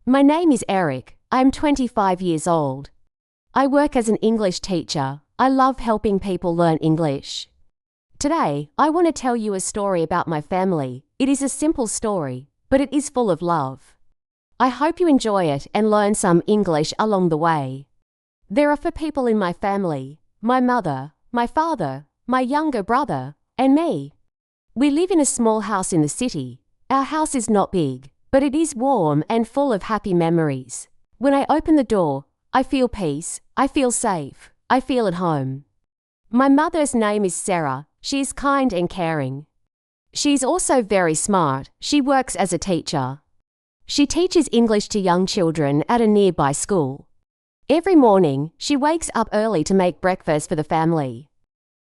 My name is Eric. I am 25 years old. I work as an English teacher. I love helping people learn English. Today, I want to tell you a story about my family. It is a simple story, but it is full of love. I hope you enjoy it and learn some English along the way. There are 4 people in my family: my mother, my father, my younger brother, and me. We live in a small house in the city. Our house is not big, but it is warm and full of happy memories. When I open the door, I feel peace, I feel safe, I feel at home. My mother's name is Sarah. She is kind and caring. She is also very smart. She works as a teacher. She teaches English to young children at a nearby school. Every morning, she wakes up early to make breakfast for the family.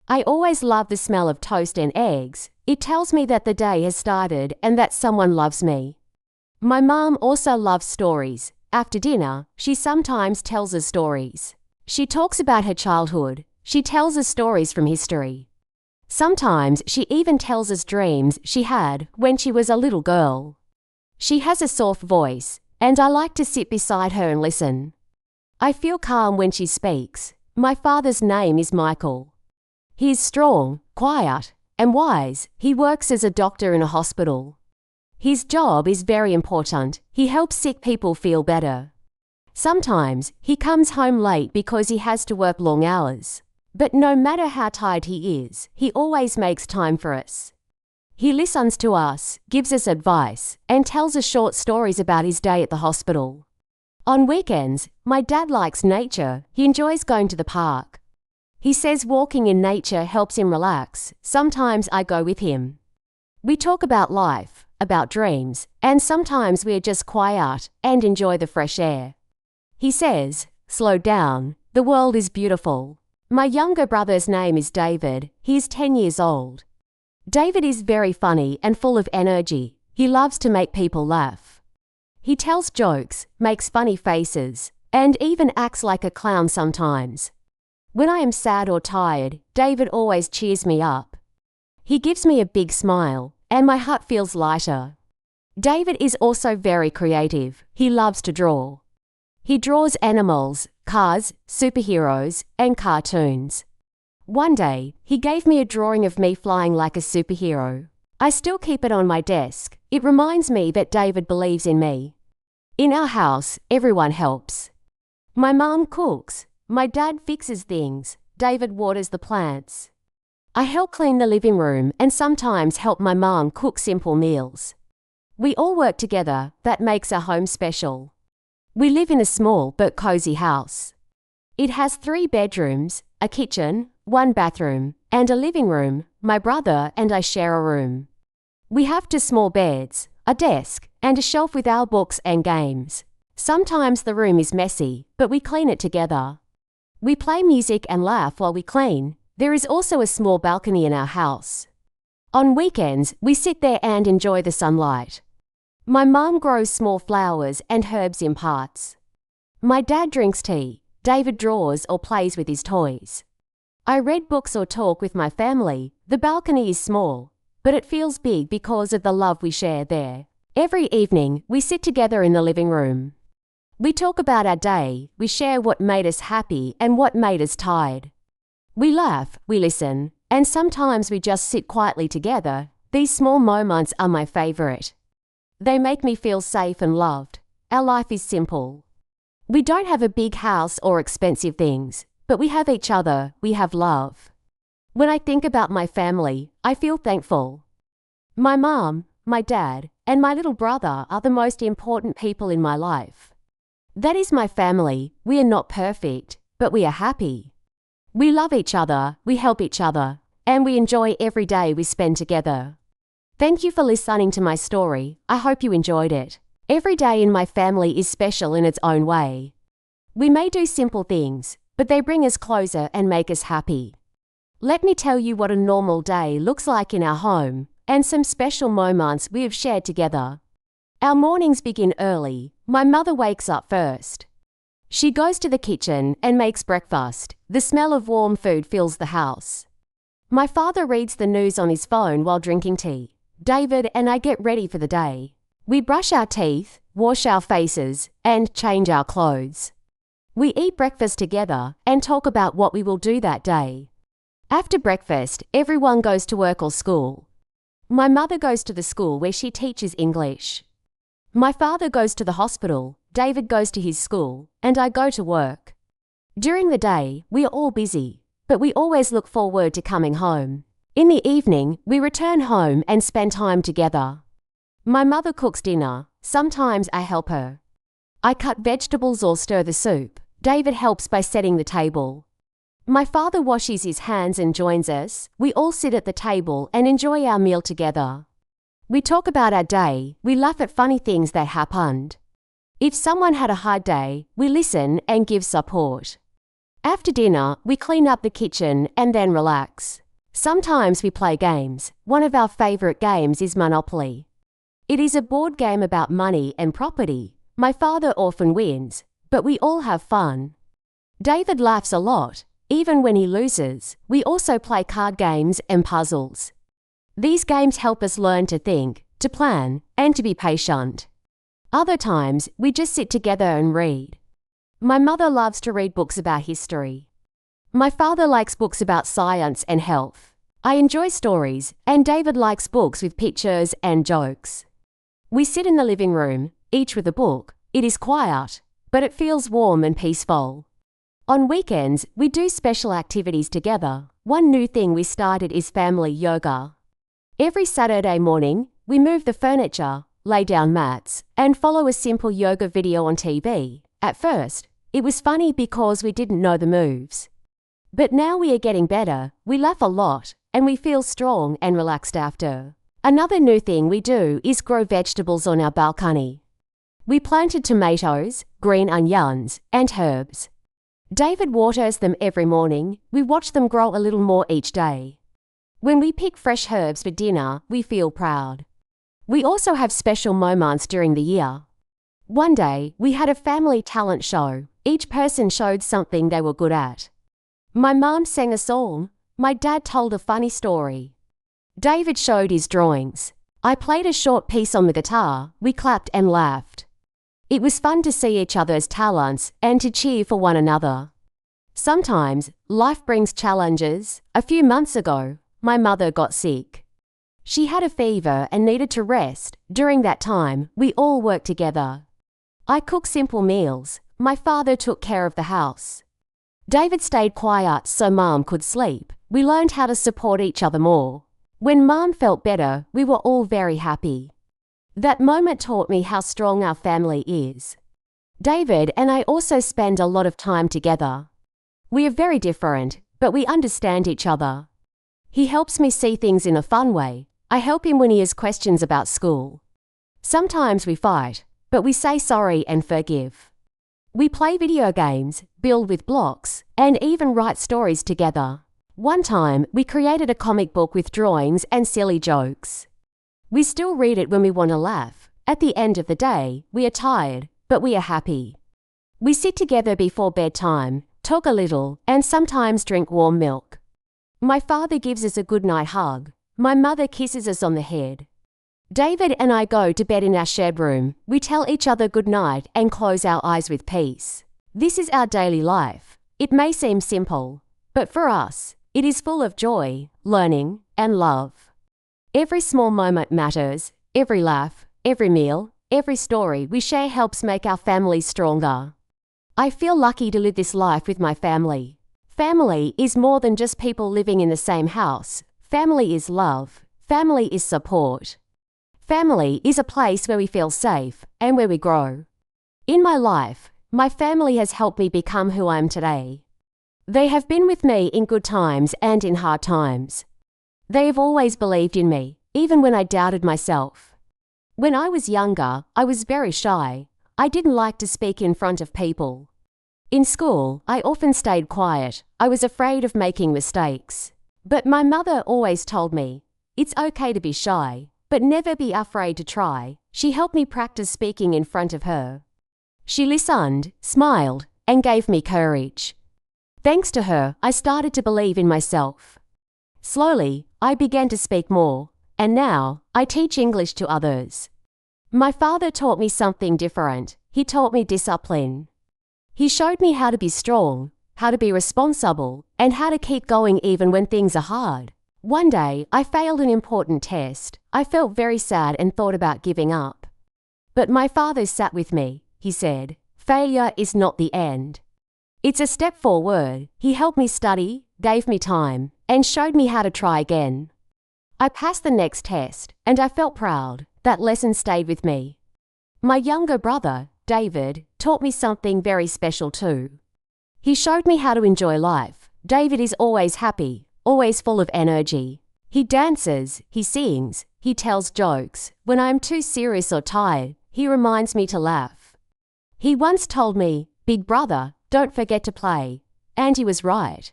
I always love the smell of toast and eggs. It tells me that the day has started and that someone loves me. My mom also loves stories. After dinner, she sometimes tells us stories. She talks about her childhood. She tells us stories from history. Sometimes she even tells us dreams she had when she was a little girl. She has a soft voice, and I like to sit beside her and listen. I feel calm when she speaks. My father's name is Michael. He is strong, quiet, and wise. He works as a doctor in a hospital. His job is very important. He helps sick people feel better. Sometimes he comes home late because he has to work long hours. But no matter how tired he is, he always makes time for us. He listens to us, gives us advice, and tells us short stories about his day at the hospital. On weekends, my dad likes nature. He enjoys going to the park. He says walking in nature helps him relax. Sometimes I go with him. We talk about life, about dreams, and sometimes we are just quiet and enjoy the fresh air. He says, "Slow down. The world is beautiful." My younger brother's name is David. He is 10 years old. David is very funny and full of energy. He loves to make people laugh. He tells jokes, makes funny faces, and even acts like a clown sometimes. When I am sad or tired, David always cheers me up. He gives me a big smile, and my heart feels lighter. David is also very creative. He loves to draw. He draws animals, cars, superheroes, and cartoons. One day, he gave me a drawing of me flying like a superhero. I still keep it on my desk. It reminds me that David believes in me. In our house, everyone helps. My mom cooks. My dad fixes things. David waters the plants. I help clean the living room and sometimes help my mom cook simple meals. We all work together. That makes our home special. We live in a small but cozy house. It has 3 bedrooms, a kitchen, 1 bathroom, and a living room. My brother and I share a room. We have 2 small beds, a desk, and a shelf with our books and games. Sometimes the room is messy, but we clean it together. We play music and laugh while we clean. There is also a small balcony in our house. On weekends, we sit there and enjoy the sunlight. My mom grows small flowers and herbs in pots. My dad drinks tea. David draws or plays with his toys. I read books or talk with my family. The balcony is small, but it feels big because of the love we share there. Every evening, we sit together in the living room. We talk about our day. We share what made us happy and what made us tired. We laugh, we listen, and sometimes we just sit quietly together. These small moments are my favorite. They make me feel safe and loved. Our life is simple. We don't have a big house or expensive things, but we have each other. We have love. When I think about my family, I feel thankful. My mom, my dad, and my little brother are the most important people in my life. That is my family. We are not perfect, but we are happy. We love each other, we help each other, and we enjoy every day we spend together. Thank you for listening to my story. I hope you enjoyed it. Every day in my family is special in its own way. We may do simple things, but they bring us closer and make us happy. Let me tell you what a normal day looks like in our home, and some special moments we have shared together. Our mornings begin early. My mother wakes up first. She goes to the kitchen and makes breakfast. The smell of warm food fills the house. My father reads the news on his phone while drinking tea. David and I get ready for the day. We brush our teeth, wash our faces, and change our clothes. We eat breakfast together and talk about what we will do that day. After breakfast, everyone goes to work or school. My mother goes to the school where she teaches English. My father goes to the hospital, David goes to his school, and I go to work. During the day, we are all busy, but we always look forward to coming home. In the evening, we return home and spend time together. My mother cooks dinner. Sometimes I help her. I cut vegetables or stir the soup. David helps by setting the table. My father washes his hands and joins us. We all sit at the table and enjoy our meal together. We talk about our day. We laugh at funny things that happened. If someone had a hard day, we listen and give support. After dinner, we clean up the kitchen and then relax. Sometimes we play games. One of our favorite games is Monopoly. It is a board game about money and property. My father often wins, but we all have fun. David laughs a lot, even when he loses. We also play card games and puzzles. These games help us learn to think, to plan, and to be patient. Other times, we just sit together and read. My mother loves to read books about history. My father likes books about science and health. I enjoy stories, and David likes books with pictures and jokes. We sit in the living room, each with a book. It is quiet, but it feels warm and peaceful. On weekends, we do special activities together. One new thing we started is family yoga. Every Saturday morning, we move the furniture, lay down mats, and follow a simple yoga video on TV. At first, it was funny because we didn't know the moves. But now we are getting better, we laugh a lot, and we feel strong and relaxed after. Another new thing we do is grow vegetables on our balcony. We planted tomatoes, green onions, and herbs. David waters them every morning. We watch them grow a little more each day. When we pick fresh herbs for dinner, we feel proud. We also have special moments during the year. One day, we had a family talent show. Each person showed something they were good at. My mom sang a song. My dad told a funny story. David showed his drawings. I played a short piece on the guitar. We clapped and laughed. It was fun to see each other's talents and to cheer for one another. Sometimes, life brings challenges. A few months ago, my mother got sick. She had a fever and needed to rest. During that time, we all worked together. I cooked simple meals. My father took care of the house. David stayed quiet so Mom could sleep. We learned how to support each other more. When Mom felt better, we were all very happy. That moment taught me how strong our family is. David and I also spend a lot of time together. We are very different, but we understand each other. He helps me see things in a fun way. I help him when he has questions about school. Sometimes we fight, but we say sorry and forgive. We play video games, build with blocks, and even write stories together. One time, we created a comic book with drawings and silly jokes. We still read it when we want to laugh. At the end of the day, we are tired, but we are happy. We sit together before bedtime, talk a little, and sometimes drink warm milk. My father gives us a goodnight hug. My mother kisses us on the head. David and I go to bed in our shared room. We tell each other goodnight and close our eyes with peace. This is our daily life. It may seem simple, but for us, it is full of joy, learning, and love. Every small moment matters. Every laugh, every meal, every story we share helps make our family stronger. I feel lucky to live this life with my family. Family is more than just people living in the same house. Family is love. Family is support. Family is a place where we feel safe and where we grow. In my life, my family has helped me become who I am today. They have been with me in good times and in hard times. They have always believed in me, even when I doubted myself. When I was younger, I was very shy. I didn't like to speak in front of people. In school, I often stayed quiet. I was afraid of making mistakes. But my mother always told me, it's okay to be shy, but never be afraid to try. She helped me practice speaking in front of her. She listened, smiled, and gave me courage. Thanks to her, I started to believe in myself. Slowly, I began to speak more, and now I teach English to others. My father taught me something different. He taught me discipline. He showed me how to be strong, how to be responsible, and how to keep going even when things are hard. One day, I failed an important test. I felt very sad and thought about giving up. But my father sat with me. He said, "Failure is not the end. It's a step forward." He helped me study, gave me time, and showed me how to try again. I passed the next test, and I felt proud. That lesson stayed with me. My younger brother, David, taught me something very special too. He showed me how to enjoy life. David is always happy, always full of energy. He dances, he sings, he tells jokes. When I am too serious or tired, he reminds me to laugh. He once told me, "Big brother, don't forget to play." And he was right.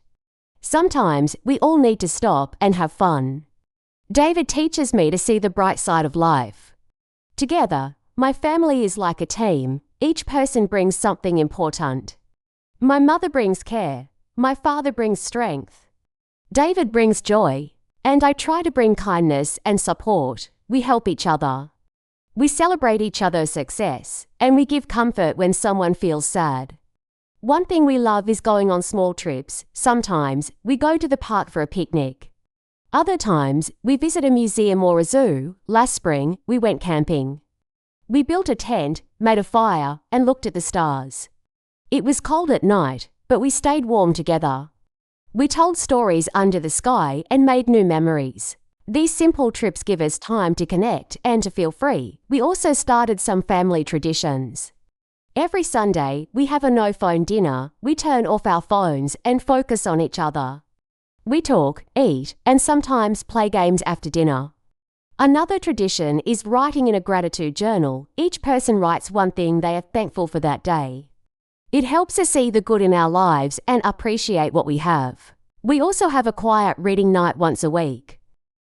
Sometimes we all need to stop and have fun. David teaches me to see the bright side of life. Together, my family is like a team. Each person brings something important. My mother brings care. My father brings strength. David brings joy. And I try to bring kindness and support. We help each other. We celebrate each other's success, and we give comfort when someone feels sad. One thing we love is going on small trips. Sometimes we go to the park for a picnic. Other times, we visit a museum or a zoo. Last spring, we went camping. We built a tent, made a fire, and looked at the stars. It was cold at night, but we stayed warm together. We told stories under the sky and made new memories. These simple trips give us time to connect and to feel free. We also started some family traditions. Every Sunday, we have a no-phone dinner. We turn off our phones and focus on each other. We talk, eat, and sometimes play games after dinner. Another tradition is writing in a gratitude journal. Each person writes one thing they are thankful for that day. It helps us see the good in our lives and appreciate what we have. We also have a quiet reading night once a week.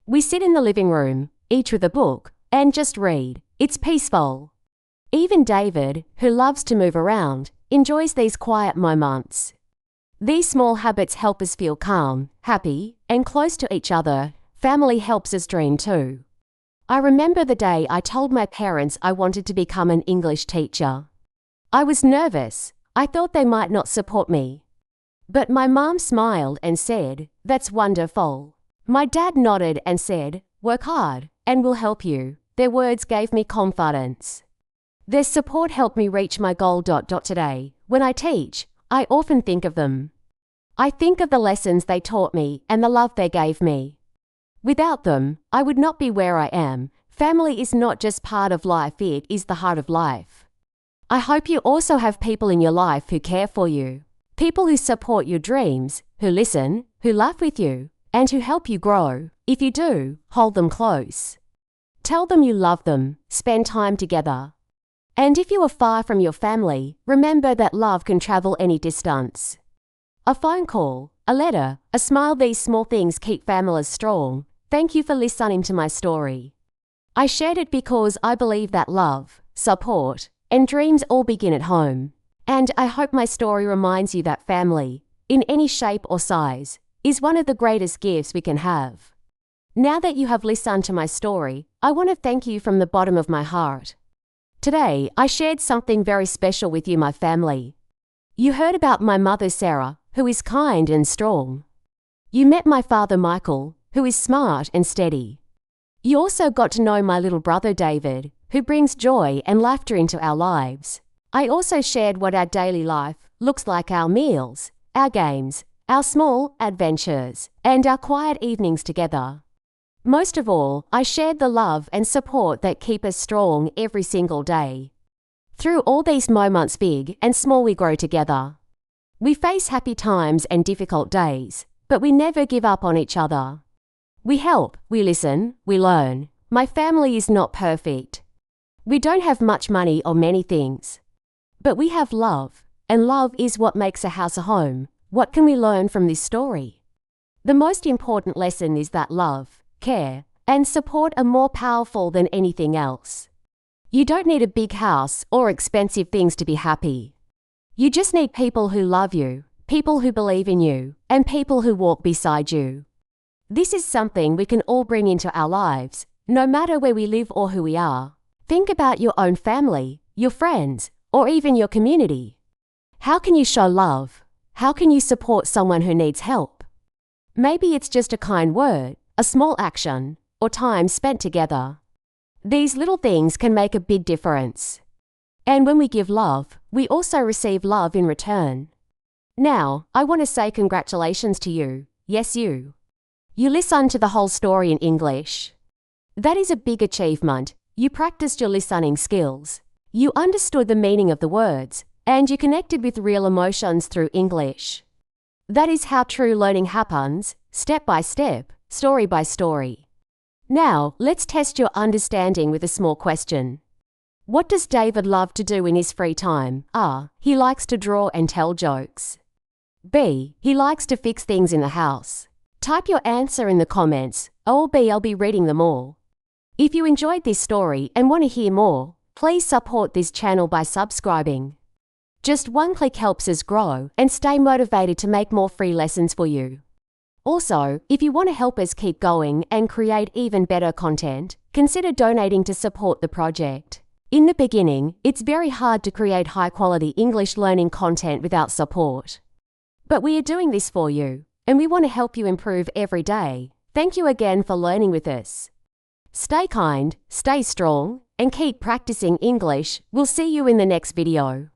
We sit in the living room, each with a book, and just read. It's peaceful. Even David, who loves to move around, enjoys these quiet moments. These small habits help us feel calm, happy, and close to each other. Family helps us dream too. I remember the day I told my parents I wanted to become an English teacher. I was nervous. I thought they might not support me. But my mom smiled and said, "That's wonderful." My dad nodded and said, "Work hard, and we'll help you." Their words gave me confidence. Their support helped me reach my goal. Today, when I teach, I often think of them. I think of the lessons they taught me and the love they gave me. Without them, I would not be where I am. Family is not just part of life, it is the heart of life. I hope you also have people in your life who care for you. People who support your dreams, who listen, who laugh with you, and who help you grow. If you do, hold them close. Tell them you love them. Spend time together. And if you are far from your family, remember that love can travel any distance. A phone call, a letter, a smile, these small things keep families strong. Thank you for listening to my story. I shared it because I believe that love, support, and dreams all begin at home. And I hope my story reminds you that family, in any shape or size, is one of the greatest gifts we can have. Now that you have listened to my story, I want to thank you from the bottom of my heart. Today, I shared something very special with you, my family. You heard about my mother, Sarah, who is kind and strong. You met my father, Michael, who is smart and steady. You also got to know my little brother, David, who brings joy and laughter into our lives. I also shared what our daily life looks like, our meals, our games, our small adventures, and our quiet evenings together. Most of all, I shared the love and support that keep us strong every single day. Through all these moments, big and small, we grow together. We face happy times and difficult days, but we never give up on each other. We help, we listen, we learn. My family is not perfect. We don't have much money or many things. But we have love, and love is what makes a house a home. What can we learn from this story? The most important lesson is that love, care, and support are more powerful than anything else. You don't need a big house or expensive things to be happy. You just need people who love you, people who believe in you, and people who walk beside you. This is something we can all bring into our lives, no matter where we live or who we are. Think about your own family, your friends, or even your community. How can you show love? How can you support someone who needs help? Maybe it's just a kind word, a small action, or time spent together. These little things can make a big difference. And when we give love, we also receive love in return. Now, I want to say congratulations to you. Yes, you. You listened to the whole story in English. That is a big achievement. You practiced your listening skills. You understood the meaning of the words, and you connected with real emotions through English. That is how true learning happens, step by step, story by story. Now, let's test your understanding with a small question. What does David love to do in his free time? A. He likes to draw and tell jokes. B. He likes to fix things in the house. Type your answer in the comments, or B, I'll be reading them all. If you enjoyed this story and want to hear more, please support this channel by subscribing. Just one click helps us grow and stay motivated to make more free lessons for you. Also, if you want to help us keep going and create even better content, consider donating to support the project. In the beginning, it's very hard to create high-quality English learning content without support. But we are doing this for you, and we want to help you improve every day. Thank you again for learning with us. Stay kind, stay strong, and keep practicing English. We'll see you in the next video.